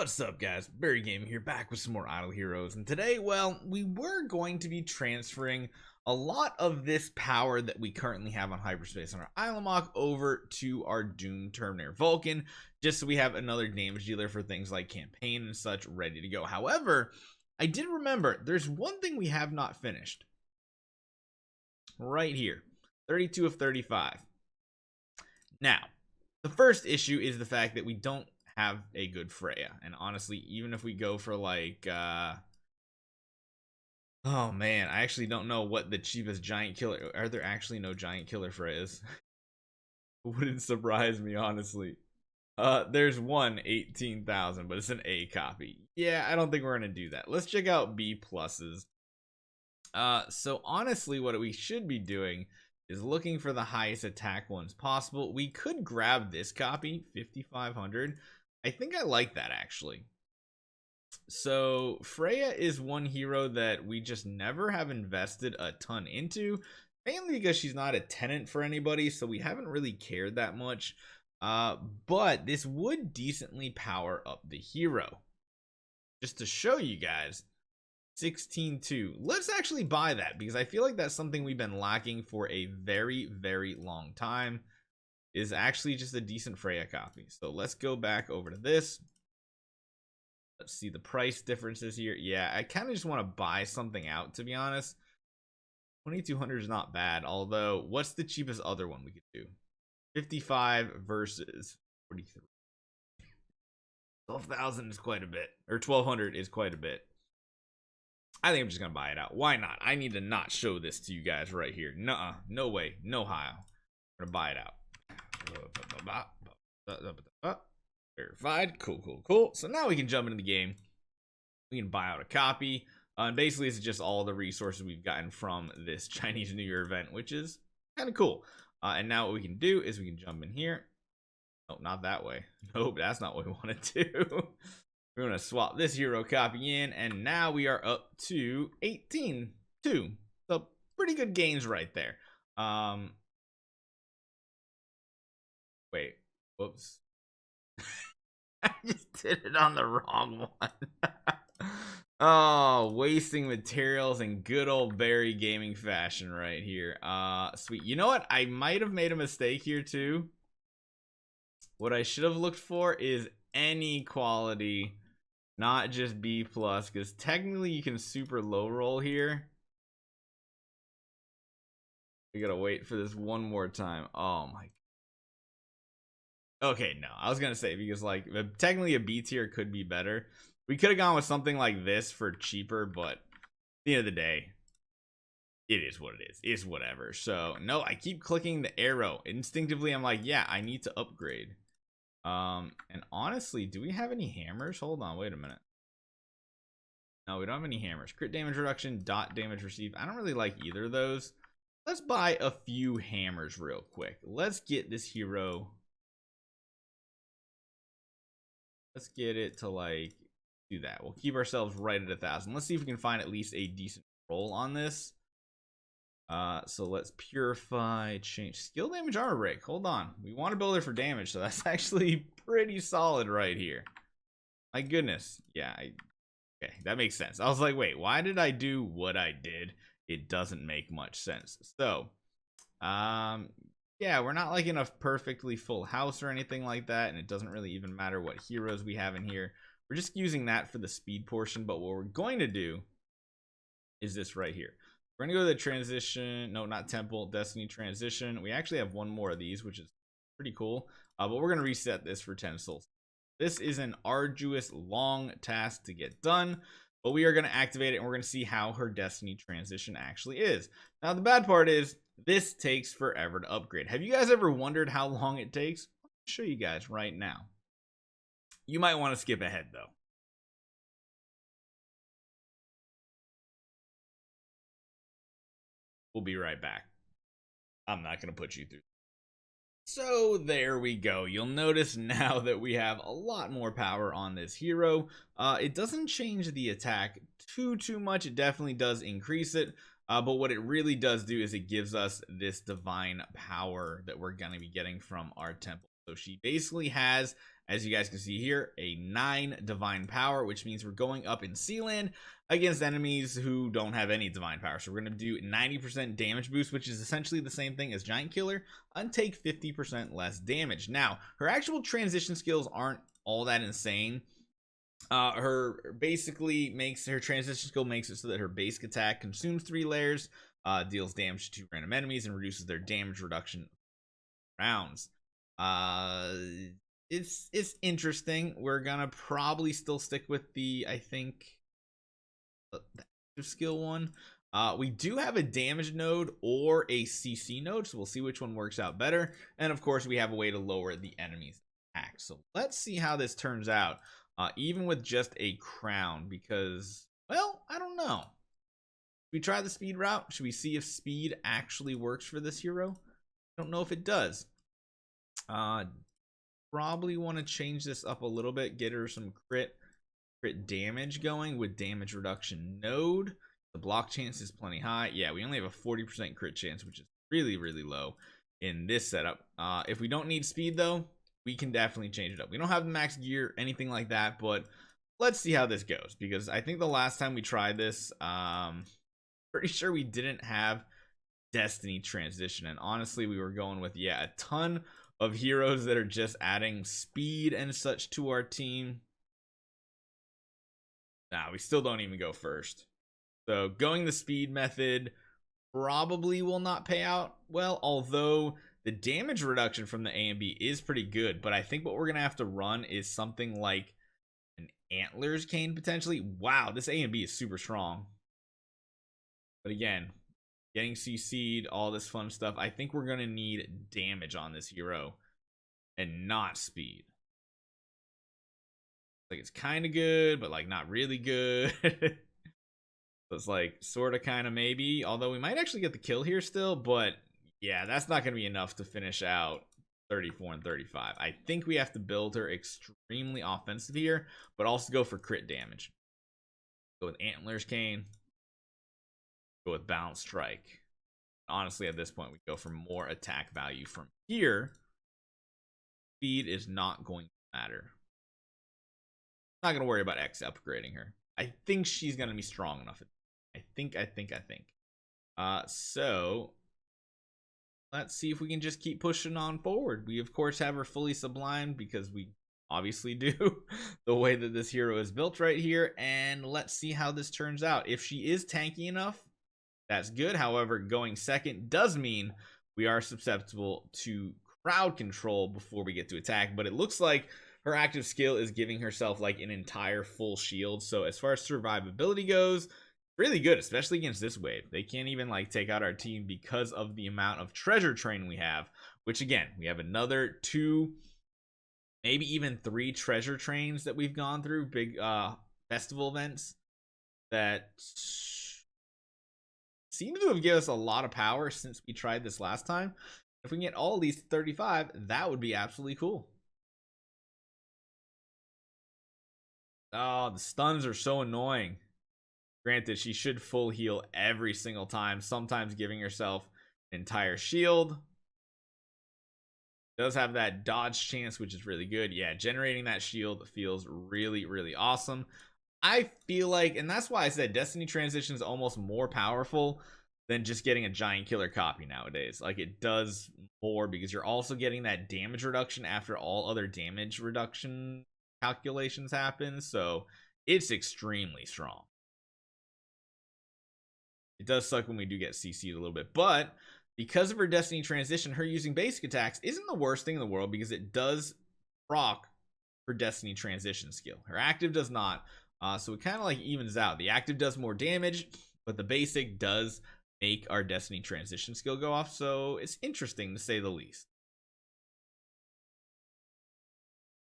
What's up, guys? Barry Gaming here, back with some more Idle Heroes, and today, well, we were going to be transferring a lot of this power that we currently have on hyperspace on our Islamok over to our Doom Terminator Vulcan, just so we have another damage dealer for things like campaign and such ready to go. However, I did remember there's one thing we have not finished right here, 32 of 35. Now, the first issue is the fact that we don't have a good Freya, and honestly, even if we go for like oh man, I actually don't know what the cheapest giant killer, are there actually no giant killer Freyas? Wouldn't surprise me, honestly. There's one 18,000, but it's an A copy. Yeah, I don't think we're gonna do that. Let's check out B pluses. So honestly, what we should be doing is looking for the highest attack ones possible. We could grab this copy, 5,500. I think I like that, actually. So Freya is one hero that we just never have invested a ton into, mainly because she's not a tenant for anybody, so we haven't really cared that much. But this would decently power up the hero. Just to show you guys, 16.2. Let's actually buy that, because I feel like that's something we've been lacking for a very, very long time. Is actually just a decent Freya copy. So let's go back over to this. Let's see the price differences here. Yeah, I kind of just want to buy something out, to be honest. 2,200 is not bad, although what's the cheapest other one we could do? 55 versus 43. 12,000 is quite a bit, or 1,200 is quite a bit. I think I'm just gonna buy it out. Why not? I need to not show this to you guys right here. Nuh-uh, no way, no how. I'm gonna buy it out. Verified. Cool. So now we can jump into the game. We can buy out a copy, and basically it's just all the resources we've gotten from this Chinese New Year event, which is kind of cool. And now what we can do is we can jump in here. Oh, not that way. Nope, that's not what we want to do. We're gonna swap this hero copy in, and now we are up to 18.2. So pretty good gains right there. Wait, whoops. I just did it on the wrong one. Oh, wasting materials in good old Barry Gaming fashion right here. Sweet. You know what? I might have made a mistake here too. What I should have looked for is any quality, not just B plus, because technically you can super low roll here. We gotta wait for this one more time. Oh my. Okay, no, I was gonna say, because like technically a B tier could be better. We could have gone with something like this for cheaper, but at the end of the day, it is what it is. It's whatever. So no, I keep clicking the arrow. Instinctively, I'm like, yeah, I need to upgrade. And honestly, do we have any hammers? Hold on, wait a minute. No, we don't have any hammers. Crit damage reduction, dot damage received. I don't really like either of those. Let's buy a few hammers real quick. Let's get this hero. Let's get it to like do that. We'll keep ourselves right at 1,000. Let's see if we can find at least a decent roll on this. So let's purify, change skill damage armor break. Hold on, we want to build it for damage, so that's actually pretty solid right here. My goodness, yeah. Okay, that makes sense. I was like, wait, why did I do what I did? It doesn't make much sense. So, yeah, we're not like in a perfectly full house or anything like that, and it doesn't really even matter what heroes we have in here. We're just using that for the speed portion, but what we're going to do is this right here. We're going to go to the transition, no, not temple, destiny transition. We actually have one more of these, which is pretty cool, but we're going to reset this for 10 souls. This is an arduous, long task to get done, but we are going to activate it, and we're going to see how her destiny transition actually is. Now, the bad part is, this takes forever to upgrade. Have you guys ever wondered how long it takes? I'll show you guys right now. You might want to skip ahead though. We'll be right back. I'm not going to put you through. So there we go. You'll notice now that we have a lot more power on this hero. It doesn't change the attack too much. It definitely does increase it. But what it really does do is it gives us this divine power that we're going to be getting from our temple. So she basically has as you guys can see here, a 9 divine power, which means we're going up in Sealand against enemies who don't have any divine power. So we're going to do 90% damage boost, which is essentially the same thing as Giant Killer, and take 50% less damage. Now, her actual transition skills aren't all that insane. Her basically makes her transition skill makes it so that her basic attack consumes 3 layers, deals damage to random enemies, and reduces their damage reduction rounds. It's interesting. We're gonna probably still stick with the, I think, the active skill one. We do have a damage node or a CC node, so we'll see which one works out better. And of course, we have a way to lower the enemy's attack. So let's see how this turns out, even with just a crown, because, well, I don't know. Should we try the speed route? Should we see if speed actually works for this hero? I don't know if it does. Probably want to change this up a little bit, get her some crit damage going with damage reduction node. The block chance is plenty high. Yeah, we only have a 40% crit chance, which is really, really low in this setup. If we don't need speed, though, we can definitely change it up. We don't have the max gear, anything like that, but let's see how this goes, because I think the last time we tried this, pretty sure we didn't have Destiny transition, and honestly, we were going with, yeah, a ton of heroes that are just adding speed and such to our team. Nah, we still don't even go first. So going the speed method probably will not pay out well, although the damage reduction from the A and B is pretty good. But I think what we're going to have to run is something like an Antlers Cane potentially. Wow, this A and B is super strong. But again, getting CC'd, all this fun stuff. I think we're going to need damage on this hero and not speed. Like, it's kind of good, but like not really good. So it's like sort of kind of maybe, although we might actually get the kill here still, but yeah, that's not going to be enough to finish out 34 and 35. I think we have to build her extremely offensive here, but also go for crit damage. Go with Antlers Cane. Go with Balanced Strike. Honestly, at this point, we go for more attack value from here. Speed is not going to matter. Not going to worry about X upgrading her. I think she's going to be strong enough. I think. So let's see if we can just keep pushing on forward. We, of course, have her fully sublimed because we obviously do the way that this hero is built right here. And let's see how this turns out. If she is tanky enough, that's good. However, going second does mean we are susceptible to crowd control before we get to attack. But it looks like her active skill is giving herself like an entire full shield. So as far as survivability goes, really good, especially against this wave. They can't even like take out our team because of the amount of treasure train we have, which again, we have another 2, maybe even 3 treasure trains that we've gone through, big festival events that seem to have given us a lot of power since we tried this last time. If we can get all these to 35, that would be absolutely cool. Oh, the stuns are so annoying. Granted, she should full heal every single time, sometimes giving herself an entire shield. Does have that dodge chance, which is really good. Yeah, generating that shield feels really, really awesome. I feel like, and that's why I said Destiny Transition is almost more powerful than just getting a Giant Killer copy nowadays. Like, it does more because you're also getting that damage reduction after all other damage reduction calculations happen. So it's extremely strong. It does suck when we do get CC'd a little bit, but because of her Destiny Transition, her using basic attacks isn't the worst thing in the world because it does proc her Destiny Transition skill. Her active does not. So it kind of like evens out. The active does more damage, but the basic does make our Destiny Transition skill go off. So it's interesting to say the least.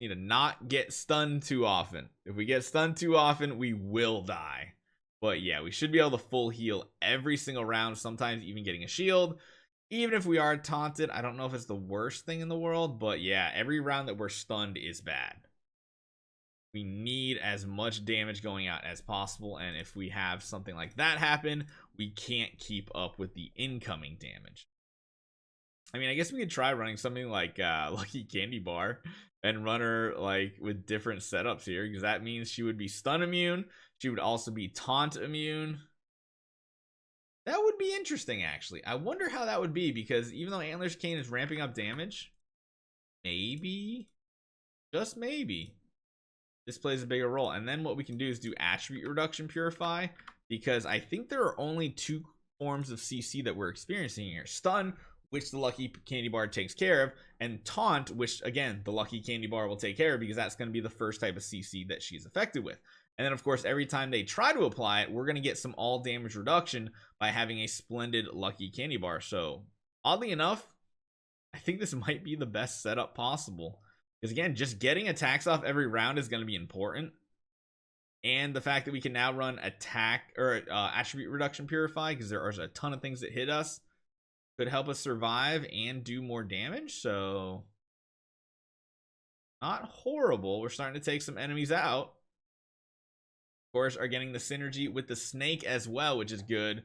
Need to not get stunned too often. If we get stunned too often, we will die. But yeah, we should be able to full heal every single round, sometimes even getting a shield. Even if we are taunted, I don't know if it's the worst thing in the world, but yeah, every round that we're stunned is bad. We need as much damage going out as possible, and if we have something like that happen, we can't keep up with the incoming damage. I mean, I guess we could try running something like Lucky Candy Bar and run her like with different setups here, because that means she would be stun immune. She would also be taunt immune. That would be interesting, actually. I wonder how that would be, because even though Antler's Cane is ramping up damage, maybe, just maybe, this plays a bigger role. And then what we can do is do attribute reduction purify, because I think there are only two forms of CC that we're experiencing here. Stun, which the lucky candy bar takes care of, and taunt, which again the lucky candy bar will take care of, because that's going to be the first type of CC that she's affected with. And then of course every time they try to apply it, we're going to get some all damage reduction by having a splendid lucky candy bar. So oddly enough, I think this might be the best setup possible, because again, just getting attacks off every round is going to be important. And the fact that we can now run attack or attribute reduction purify, because there are a ton of things that hit us, could help us survive and do more damage. So not horrible. We're starting to take some enemies out. Of course, are getting the synergy with the snake as well, which is good.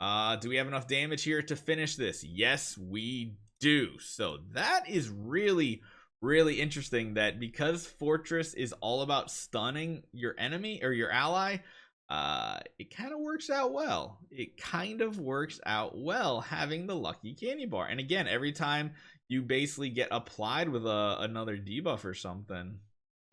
Do we have enough damage here to finish this? Yes, we do. So that is really interesting, that because Fortress is all about stunning your enemy or your ally, it kind of works out well. It kind of works out well having the lucky candy bar. And again, every time you basically get applied with another debuff or something,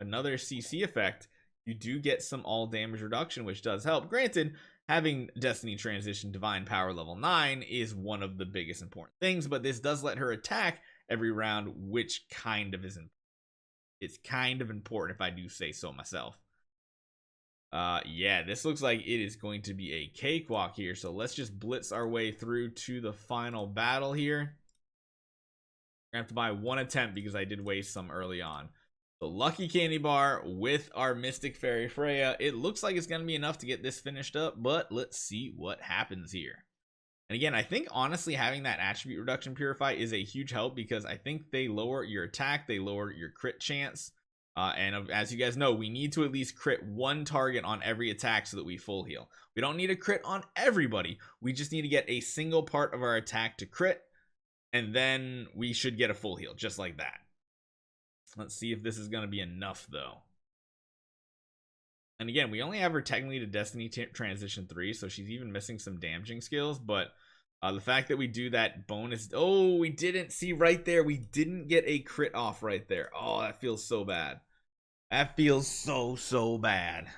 another CC effect, you do get some all damage reduction, which does help. Granted, having Destiny Transition Divine Power level 9 is one of the biggest important things, but this does let her attack every round, which kind of isn't. It's kind of important, if I do say so myself. Yeah, this looks like it is going to be a cakewalk here. So let's just blitz our way through to the final battle here. We're gonna have to buy one attempt because I did waste some early on. The lucky candy bar with our Mystic Fairy Freya. It looks like it's gonna be enough to get this finished up, but let's see what happens here. And again, I think honestly having that attribute reduction purify is a huge help, because I think they lower your attack, they lower your crit chance. And as you guys know, we need to at least crit one target on every attack so that we full heal. We don't need a crit on everybody. We just need to get a single part of our attack to crit, and then we should get a full heal, just like that. Let's see if this is going to be enough, though. And again, we only have her technically to Destiny Transition 3, so she's even missing some damaging skills. But the fact that we do that bonus... Oh, we didn't see right there. We didn't get a crit off right there. Oh, that feels so bad. That feels so bad.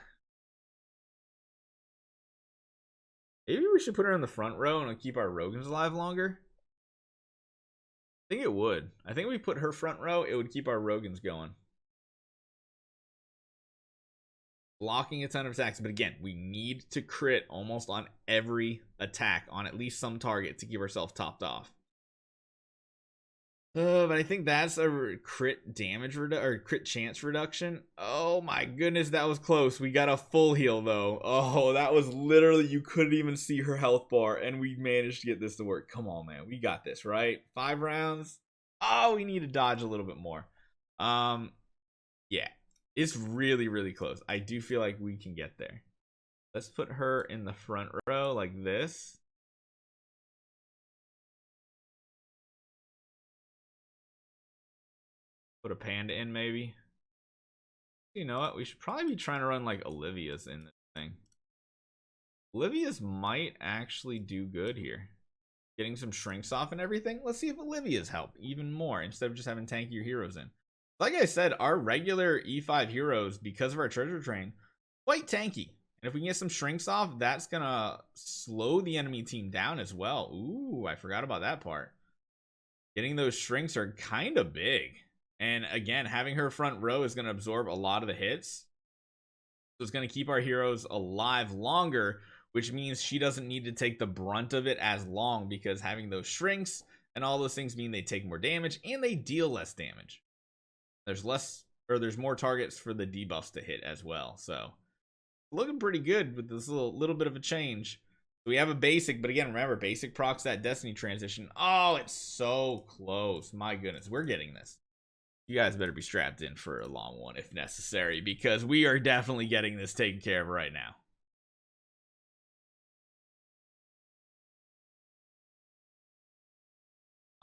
Maybe we should put her in the front row and keep our Rogans alive longer. I think it would. I think if we put her front row, it would keep our Rogans going. Blocking a ton of attacks, but again, we need to crit almost on every attack on at least some target to keep ourselves topped off. But I think that's a crit damage or crit chance reduction. Oh my goodness, that was close. We got a full heal though. Oh, that was literally, you couldn't even see her health bar, and we managed to get this to work. Come on, man, we got this, right? 5 rounds. Oh, we need to dodge a little bit more. Yeah, it's really close. I do feel like we can get there. Let's put her in the front row like this. Put a panda in, maybe. You know what? We should probably be trying to run like Olivia's in this thing. Olivia's might actually do good here. Getting some shrinks off and everything. Let's see if Olivia's help even more instead of just having tankier heroes in. Like I said, our regular E5 heroes, because of our treasure train, quite tanky. And if we can get some shrinks off, that's gonna slow the enemy team down as well. Ooh, I forgot about that part. Getting those shrinks are kind of big. And again, having her front row is going to absorb a lot of the hits. So it's going to keep our heroes alive longer, which means she doesn't need to take the brunt of it as long, because having those shrinks and all those things mean they take more damage and they deal less damage. There's more targets for the debuffs to hit as well. So looking pretty good with this little bit of a change. We have a basic, but again, remember, basic procs that Destiny Transition. Oh, it's so close. My goodness, we're getting this. You guys better be strapped in for a long one if necessary, because we are definitely getting this taken care of right now.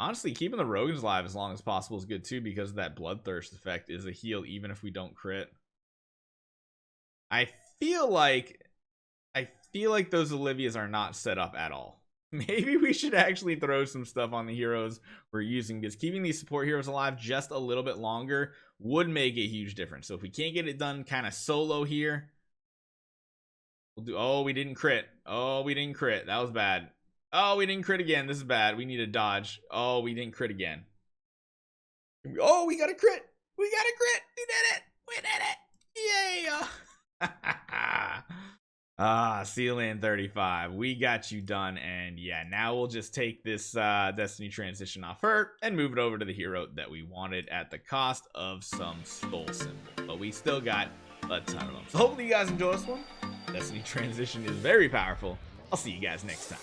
Honestly, keeping the Rogans alive as long as possible is good too, because that bloodthirst effect is a heal even if we don't crit. I feel like those Olivias are not set up at all. Maybe we should actually throw some stuff on the heroes we're using, because keeping these support heroes alive just a little bit longer would make a huge difference. So if we can't get it done kind of solo here, we'll do. Oh, we didn't crit. Oh, we didn't crit. That was bad. Oh, we didn't crit again. This is bad. We need to dodge. Oh, we didn't crit again. Oh, we got a crit. We got a crit. We did it. We did it. Yeah. Sealand 35. We got you done. And yeah, now we'll just take this Destiny transition off her and move it over to the hero that we wanted at the cost of some soul symbol. But we still got a ton of them. So hopefully you guys enjoy this one. Destiny transition is very powerful. I'll see you guys next time.